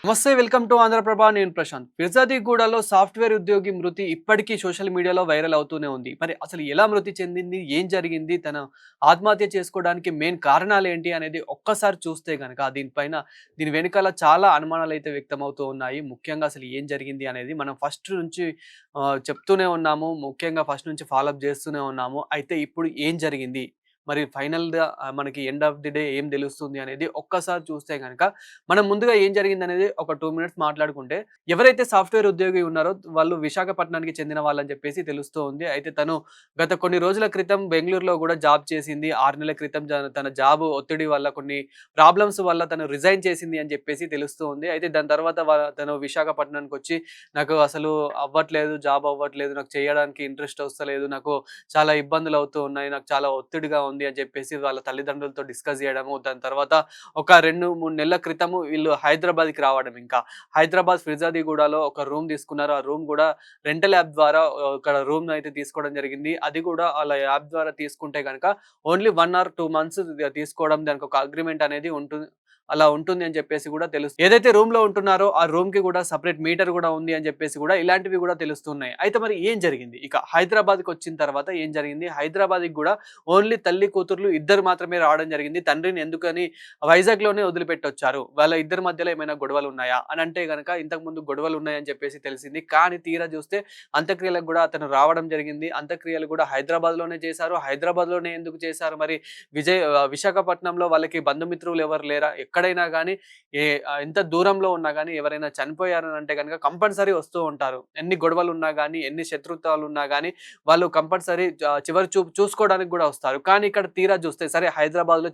నమస్తే welcome to Andhraprabha నేను Prashanth. ఫిర్జాదిగూడలో software ఉద్యోగి మృతి ఇప్పటికీ సోషల్ మీడియాలో వైరల్ అవుతూనే ఉంది. మరి అసలు ఎలా మృతి చెందింది? ఏం జరిగింది? తన ఆత్మహత్య చేసుకోవడానికి మెయిన్ కారణాలేంటి అనేది ఒక్కసారి చూస్తే గనక దీని వెనకాల చాలా అనుమానాలైతే వ్యక్తమవుతూ ఉన్నాయి. ముఖ్యంగా అసలు ఏం జరిగింది అనేది మనం ఫస్ట్ నుంచి చెప్తూనే ఉన్నాము. ముఖ్యంగా ఫస్ట్ నుంచి ఫాలో అప్ చేస్తూనే ఉన్నాము. అయితే ఇప్పుడు ఏం జరిగింది? మరి ఫైనల్‌గా మనకి ఎండ్ ఆఫ్ ది డే ఏం తెలుస్తుంది అనేది ఒక్కసారి చూస్తే గనక మనం ముందుగా ఏం జరిగిందనేది ఒక 2 మినిట్స్ మాట్లాడుకుంటే, ఎవరైతే సాఫ్ట్‌వేర్ ఉద్యోగి ఉన్నారో వాళ్ళు విశాఖపట్నానికి చెందిన వాళ్ళని చెప్పేసి తెలుస్తూ ఉంది. అయితే తను గత కొన్ని రోజుల క్రితం బెంగుళూరులో గూడా జాబ్ చేసింది. 6 నెలల క్రితం తన జాబ్ ఒత్తిడి వల్ల కొన్ని ప్రాబ్లమ్స్ వల్ల తను రిజైన్ చేసింది అని చెప్పేసి తెలుస్తూ ఉంది. అయితే దాని తర్వాత తను విశాఖపట్నానికొచ్చి నాకు అసలు అవ్వట్లేదు, జాబ్ అవ్వట్లేదు, నాకు చేయడానికి ఇంట్రెస్ట్ ఒస్తలేదు, నాకు చాలా ఇబ్బందులవుతూ ఉన్నాయి, నాకు చాలా ఒత్తిడిగా ఉంది అని చెప్పేసి వాళ్ళ తల్లిదండ్రులతో డిస్కస్ జేయడము. దాని తర్వాత ఒక 2, 3 నెలల క్రితము వీళ్ళు హైదరాబాద్‌కి రావడం ఇంకా. హైదరాబాద్ ఫిర్జాదిగూడలో ఒక రూమ్ తీసుకున్నారు. ఆ రూమ్ గూడా రెంటల్ యాప్ ద్వారా ఇక్కడ రూమ్‌నయితే తీసుకోవడం జరిగింది. అది గూడా ఆళ్ళ యాప్ ద్వారా తీసుకుంటే గనక ఓన్లీ 1 ఆర్ 2 మంత్స్ తీసుకోవడం దానికొక అగ్రీమెంట్ అనేది అలా ఉంటుంది అని చెప్పేసి గూడా ఏదైతే రూమ్‌లో ఉంటున్నారో ఆ రూమ్‌కి గూడా సెపరేట్ మీటర్ గూడా ఉంది అని చెప్పేసి గూడా ఇలాంటివి గూడా తెలుస్తున్నాయి. అయితే మరి ఏం జరిగింది? ఇక హైదరాబాద్‌కొచ్చిన తర్వాత ఏం జరిగింది? హైదరాబాద్‌కి గూడా ఓన్లీ తల్లి, కూతుర్లు ఇద్దరు మాత్రమే రావడం జరిగింది. తండ్రిని ఎందుకని వైజాగ్‌లోనే వదిలిపెట్టొచ్చారు. వాళ్ళ ఇద్దరి మధ్యలో ఏమైనా గొడవలున్నాయా? అని అంటే గనక ఇంతకుముందు గొడవలున్నాయని చెప్పేసి తెలిసింది. కానీ తీరా చూస్తే అంత్యక్రియలకు గూడా అతను రావడం జరిగింది. అంత్యక్రియలు గూడా హైదరాబాద్‌లోనే చేశారు. హైదరాబాద్‌లోనే ఎందుకు చేశారు మరి? విశాఖపట్నంలో వాళ్ళకి బంధుమిత్రులు ఎవరు లేరా? ఎక్కడైనా గానీ ఎంత దూరంలో ఉన్నా గానీ ఎవరైనా చనిపోయారని అంటే గనక కంపల్సరీ వస్తూ ఉంటారు. ఎన్ని గొడవలున్నా గానీ, ఎన్ని శత్రుత్వాలున్నా గానీ వాళ్ళు కంపల్సరీ చివరి చూపు చూసుకోవడానికి గూడా వస్తారు. కానీ ఇక్కడ తీరా చూస్తే సరే హైదరాబాద్‌లో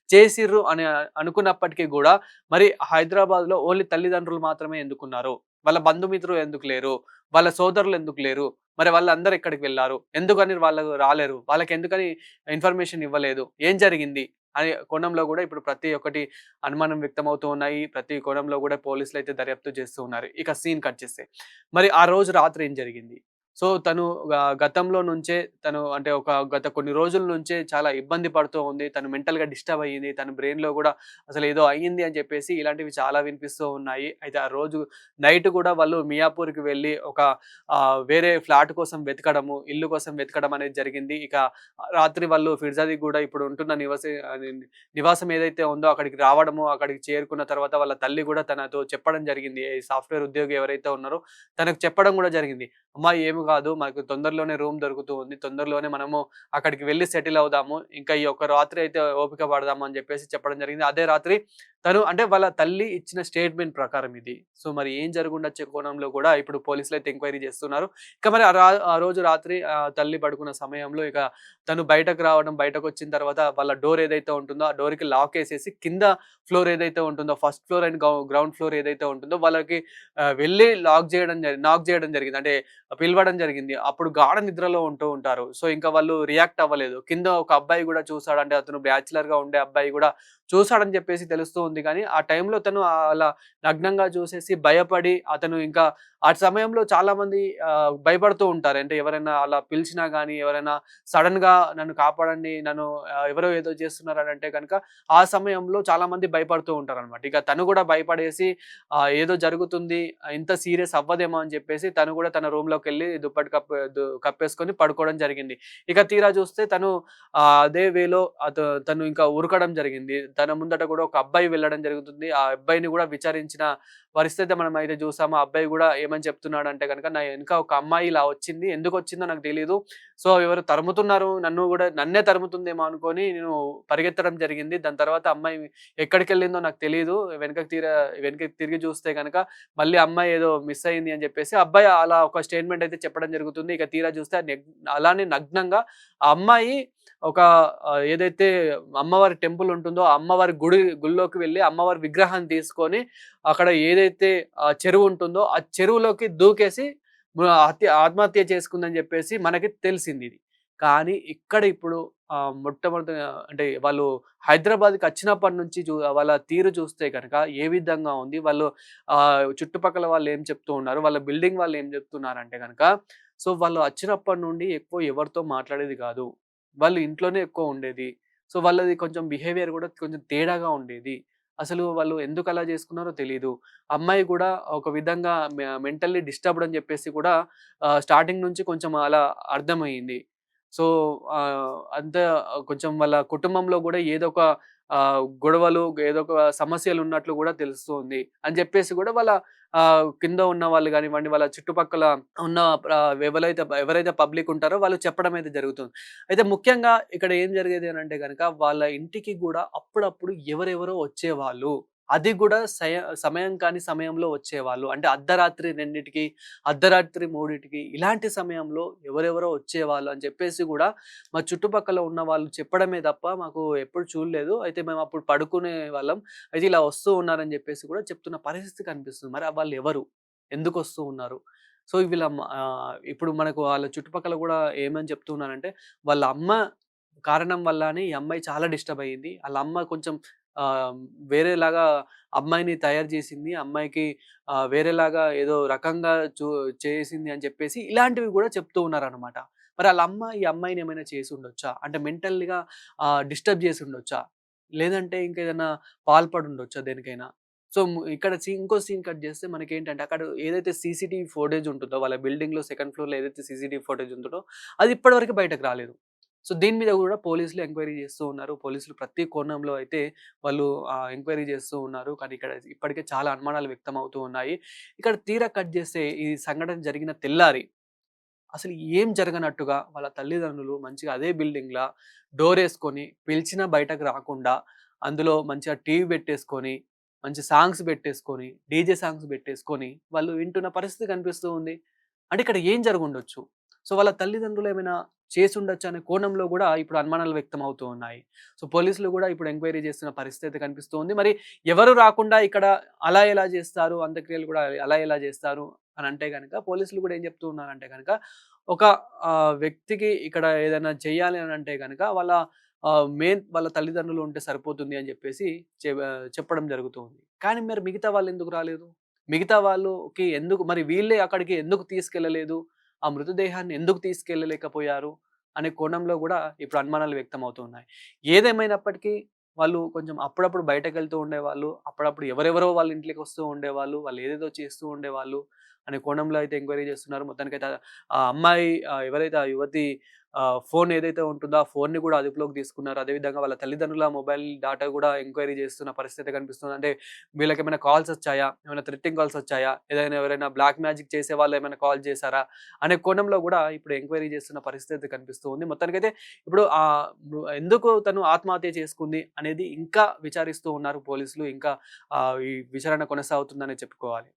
చేసిర్రు అని అనుకున్నప్పటికీ గూడా మరి హైదరాబాద్‌లో ఓన్లీ తల్లిదండ్రులు మాత్రమే ఎందుకున్నారు? వాళ్ళ బంధుమిత్రులు ఎందుకు లేరు? వాళ్ళ సోదరులు ఎందుకు లేరు? మరి వాళ్ళందరూ ఎక్కడికి వెళ్లారు? ఎందుకని వాళ్ళు రాలేరు? వాళ్ళకెందుకని ఇన్ఫర్మేషన్ ఇవ్వలేదు? ఏం జరిగింది? అనే కోణంలో గూడా ఇప్పుడు ప్రతి ఒక్కటి అనుమానం వ్యక్తమవుతూ ఉన్నాయి. ప్రతి కోణంలో గూడా పోలీసులైతే దర్యాప్తు చేస్తూ ఉన్నారు. ఇక సీన్ కట్ చేస్తే మరి ఆ రోజు రాత్రి ఏం జరిగింది? సో, తను గతంలో నుంచే తను అంటే గత కొన్ని రోజుల నుంచే చాలా ఇబ్బంది పడుతూ ఉంది. తను మెంటల్‌గా డిస్టర్బ్ అయ్యింది. తన బ్రెయిన్‌లో గూడా అసలేదో అయ్యింది అని చెప్పేసి ఇలాంటివి చాలా వినిపిస్తూ ఉన్నాయి. అయితే ఆ రోజు నైట్ గూడా వాళ్ళు మియాపూర్‌కి వెళ్లి వేరే ఫ్లాట్ కోసం వెతకడము, ఇల్లు కోసం వెతకడం అనేది జరిగింది. ఇక రాత్రి వాళ్ళు ఫిర్జాదికి గూడా ఇప్పుడు ఉంటున్న నివాసం ఏదైతే ఉందో అక్కడికి రావడము, అక్కడికి చేరుకున్న తర్వాత వాళ్ళ తల్లి గూడా తనతో చెప్పడం జరిగింది. ఈ సాఫ్ట్‌వేర్ ఉద్యోగి ఎవరైతే ఉన్నారో తనకు చెప్పడం గూడా జరిగింది. అమ్మా ఏమి గాదు, మనకు తొందరలోనే రూమ్ దొరుకుతూ ఉంది. తొందరలోనే మనము అక్కడికి వెళ్లి సెటిల్ అవుదాము. ఇంకా ఈ ఒక్క రాత్రి అయితే ఓపిక పడదాము అని జెప్పేసి చెప్పడం జరిగింది. అదే రాత్రి తను అంటే వాళ్ళ తల్లి ఇచ్చిన స్టేట్‌మెంట్ ప్రకారం ఇది. సో, మరి ఏం జరిగుండొచ్చే కోణంలో గూడా ఇప్పుడు పోలీసులైతే ఎంక్వైరీ జేస్తున్నారు. ఇక మరి ఆ రోజు రాత్రి తల్లి పడుకున్న సమయంలో ఇక తను బయటకు రావడం, బయటకొచ్చిన తర్వాత వాళ్ళ డోర్ ఏదైతే ఉంటుందో, ఆ డోర్‌కి లాకేసేసి కింద ఫ్లోర్ ఏదైతే ఉంటుందో, first floor and ground floor ఏదైతే ఉంటుందో వాళ్ళకి వెళ్లి నాక్ జేయడం జరిగింది. అంటే పిలవడం జరిగింది. అప్పుడు గాఢ నిద్రలో ఉంటూ ఉంటారు. సో, ఇంకా వాళ్ళు రియాక్ట్ అవ్వలేదు. కింద ఒక అబ్బాయి గూడా చూసాడు. అంటే అతను బ్యాచిలర్‌గా ఉండే అబ్బాయి గూడా చూసాడని చెప్పేసి తెలుస్తూ ఉంది గానీ, ఆ టైంలో తను అలా నగ్నంగా చూసేసి భయపడి అతను ఇంకా ఆ సమయంలో చాలామంది భయపడుతూ ఉంటారు. అంటే ఎవరైనా అలా పిలిచినా గానీ, ఎవరైనా సడెన్‌గా నన్ను కాపాడండి, నన్ను ఎవరో ఏదో చేస్తున్నారనంటే గనక ఆ సమయంలో చాలామంది భయపడుతూ ఉంటారనమాట. ఇక తను గూడా భయపడేసి ఏదో జరుగుతుంది, ఇంత సీరియస్ అవ్వదేమో అని చెప్పేసి తను గూడా తన రూమ్‌లోకెళ్ళి దుప్పటి కప్పేసుకొని పడుకోవడం జరిగింది. ఇక తీరా చూస్తే తను అదే వేలో తను ఇంకా ఉరకడం జరిగింది. తన ముందట గూడా ఒక అబ్బాయి వెళ్ళడం జరుగుతుంది. ఆ అబ్బాయిని గూడా విచారించిన పరిస్థితి మనమైతే చూసాము. ఆ అబ్బాయి గూడా ఏమని చెప్తున్నాడంటే గనక, "నా ఎనక ఒక అమ్మాయి ఇలా వచ్చింది. ఎందుకొచ్చిందో నాకు తెలీదు. సో, ఎవరో తరుముతున్నారు. నన్నే తరుముతుందేమో అనుకోని నేను పరిగెత్తడం జరిగింది. దాని తర్వాత అమ్మాయి ఎక్కడికెళ్ళిందో నాకు తెలీదు. వెనక్కి తిరిగి చూస్తే గనక మళ్ళీ అమ్మాయి ఏదో మిస్ అయింది" అని చెప్పేసి అబ్బాయి అలా ఒక స్టేట్‌మెంట్ అయితే చెప్పడం జరుగుతుంది. ఇక తీరా చూస్తే అలానే నగ్నంగా ఆ అమ్మాయి ఒక ఏదైతే అమ్మవారి టెంపుల్ ఉంటుందో, ఆ అమ్మవారి గుడిలోకి వెళ్లి అమ్మవారి విగ్రహాన్ని తీసుకొని అక్కడ ఏదైతే చెరువు ఉంటుందో, ఆ చెరువులోకి దూకేసి ఆత్మహత్య చేసుకుందని జెప్పేసి మనకి తెలిసిందిది. కానీ ఇక్కడ ఇప్పుడు మొట్టమొదటిగా అంటే వాళ్ళు హైదరాబాద్‌కచ్చినప్పటి నుంచి వాళ్ళ తీరు చూస్తే గనక ఏ విధంగా ఉంది? వాళ్ళు చుట్టుపక్కల వాళ్ళేం చెప్తూ ఉన్నారు? వాళ్ళ బిల్డింగ్ వాళ్ళేం జెప్తున్నారంటే గనక, సో, వాళ్ళు అచ్చినప్పటి నుండి ఎక్కువ ఎవరితో మాట్లాడేది గాదు. వాళ్ళు ఇంట్లోనే ఎక్కువ ఉండేది. సో, వాళ్ళది కొంచెం బిహేవియర్ గూడా కొంచెం తేడాగా ఉండేది. అసలు వాళ్ళు ఎందుకలా జేసుకున్నారో తెలీదు. అమ్మాయి గూడా ఒక విధంగా మెంటల్లీ డిస్టర్బ్డ్ అని జెప్పేసి కూడా స్టార్టింగ్ నుంచి కొంచెం అలా అర్థమయింది. సో, అంతా కొంచెం వాళ్ళ కుటుంబంలో గూడా ఏదో ఒక గొడవలు, ఏదో ఒక సమస్యలున్నట్లు గూడా తెలుస్తుంది అని జెప్పేసి గూడా వాళ్ళ కింద ఉన్న వాళ్ళు గానివ్వండి, వాళ్ళ చుట్టుపక్కల ఉన్న ఎవరైతే పబ్లిక్ ఉంటారో వాళ్ళు చెప్పడం అయితే జరుగుతుంది. అయితే ముఖ్యంగా ఇక్కడ ఏం జరిగేది అనంటే గనక వాళ్ళ ఇంటికి గూడా అప్పుడప్పుడు ఎవరెవరో వచ్చేవాళ్ళు. అది గూడా సమయం కాని సమయంలో వచ్చేవాళ్ళు. అంటే అర్ధరాత్రి 2కి, అర్ధరాత్రి 3కి ఇలాంటి సమయంలో ఎవరెవరో వచ్చేవాళ్ళు అని చెప్పేసి గూడా మా చుట్టుపక్కల ఉన్న వాళ్ళు చెప్పడమే తప్ప మాకు ఎప్పుడు చూడలేదు. అయితే మేము అప్పుడు పడుకునే వాళ్ళం. అయితే ఇలా వస్తూ ఉన్నారని జెప్పేసి కూడా చెప్తున్న పరిస్థితి కనిపిస్తుంది. మరి వాళ్ళెవరు? ఎందుకొస్తూ ఉన్నారు? సో, ఇప్పుడు మనకు వాళ్ళ చుట్టుపక్కల గూడా ఏమని చెప్తున్నారంటే, వాళ్ళ అమ్మ కారణం వల్ల అని ఈ అమ్మాయి చాలా డిస్టర్బ్ అయ్యింది. ఆళ్ళ అమ్మ కొంచెం ఆహ్, వేరేలాగా అమ్మాయిని తయారు చేసింది. అమ్మాయికి వేరేలాగా ఏదో రకంగా చేసింది అని చెప్పేసి ఇలాంటివి గూడా చెప్తూ ఉన్నారనమాట. మరి ఆళ్ళ అమ్మ ఈ అమ్మాయిని ఏమైనా చేసుండొచ్చా? అంటే మెంటల్‌గా డిస్టర్బ్ చేసుండొచ్చా? లేదంటే ఇంకేదన్నా పాల్పడుండొచ్చా దేనికైనా? సో, ఇక్కడ ఇంకో సీన్ కట్ చేస్తే మనకేంటంటే అక్కడ ఏదైతే సీసీటీవీ ఫుటేజ్ ఉంటుందో వాళ్ళ బిల్డింగ్‌లో సెకండ్ ఫ్లోర్‌లో ఏదైతే సీసీటీవీ ఫుటేజ్ ఉంటుందో అది ఇప్పటి వరకు బయటకు రాలేదు. సో, దీని మీద గూడా పోలీసులు ఎంక్వైరీ చేస్తూ ఉన్నారు. పోలీసులు ప్రతి కోణంలో అయితే వాళ్ళు ఎంక్వైరీ చేస్తూ ఉన్నారు. కానీ ఇక్కడ ఇప్పటికే చాలా అనుమానాలు వ్యక్తమవుతూ ఉన్నాయి. ఇక్కడ తీరా కట్ చేస్తే ఈ సంఘటన జరిగిన తెల్లారి అసలు ఏం జరగనట్టుగా వాళ్ళ తల్లిదండ్రులు మంచిగా అదే బిల్డింగ్‌లా డోరేసుకొని పిలిచినా బయటకు రాకుండా అందులో మంచిగా టీవీ పెట్టేసుకొని, మంచి సాంగ్స్ పెట్టేసుకొని, డీజే సాంగ్స్ పెట్టేసుకొని వాళ్ళు వింటున్న పరిస్థితి కనిపిస్తూ ఉంది. అంటే ఇక్కడ ఏం జరిగుండొచ్చు? సో, వాళ్ళ తల్లిదండ్రులు ఏమైనా చేసుండొచ్చా అనే కోణంలో గూడా ఇప్పుడు అనుమానాలు వ్యక్తం అవుతూ ఉన్నాయి. సో, పోలీసులు గూడా ఇప్పుడు ఎంక్వైరీ చేస్తున్న పరిస్థితి అయితే కనిపిస్తూ ఉంది. మరి ఎవరు రాకుండా ఇక్కడ అలా ఎలా జేస్తారు? అంత్యక్రియలు గూడా అలా ఎలా జేస్తారు? అనంటే గనక పోలీసులు గూడా ఏం చెప్తూ ఉన్నారంటే గనక ఒక వ్యక్తికి ఇక్కడ ఏదైనా చేయాలి అనంటే గనక మెయిన్ వాళ్ళ తల్లిదండ్రులు ఉంటే సరిపోతుంది అని జెప్పేసి చెప్పడం జరుగుతూ ఉంది. కానీ మరి మిగతా వాళ్ళెందుకు రాలేదు? మిగతా వాళ్ళకి ఎందుకు మరి వీళ్ళే అక్కడికి ఎందుకు తీసుకెళ్ళలేదు? ఆ మృతదేహాన్ని ఎందుకు తీసుకెళ్ళలేకపోయారు? అనే కోణంలో గూడా ఇప్పుడు అనుమానాలు వ్యక్తమవుతున్నాయి. ఏదేమైనప్పటికీ వాళ్ళు కొంచెం అప్పుడప్పుడు బయటకెళ్తూ ఉండేవాళ్ళు. అప్పుడప్పుడు ఎవరెవరో వాళ్ళ ఇంట్లోకొస్తూ ఉండేవాళ్ళు. వాళ్ళు ఏదేదో చేస్తూ ఉండేవాళ్ళు అనే కోణంలో అయితే ఎంక్వైరీ చేస్తున్నారు. మొత్తానికైతే ఆ అమ్మాయి ఎవరైతే ఆ యువతి ఫోన్ ఏదైతే ఉంటుందో ఆ ఫోన్‌ని గూడా అదుపులోకి తీసుకున్నారు. అదేవిధంగా వాళ్ళ తల్లిదండ్రుల మొబైల్ డాటా గూడా ఎంక్వైరీ చేస్తున్న పరిస్థితి కనిపిస్తుంది. అంటే వీళ్ళకేమైనా కాల్స్ వచ్చాయా? ఏమైనా థ్రెటనింగ్ కాల్స్ వచ్చాయా? ఎవరైనా బ్లాక్ మ్యాజిక్ చేసేవాళ్ళు ఏమైనా కాల్ చేసారా? అనే కోణంలో గూడా ఇప్పుడు ఎంక్వైరీ చేస్తున్న పరిస్థితి కనిపిస్తూ ఉంది. మొత్తానికైతే ఇప్పుడు ఎందుకు తను ఆత్మహత్య చేసుకుంది అనేది ఇంకా విచారిస్తూ ఉన్నారు పోలీసులు. ఇంకా ఈ విచారణ కొనసాగుతుందనే చెప్పుకోవాలి.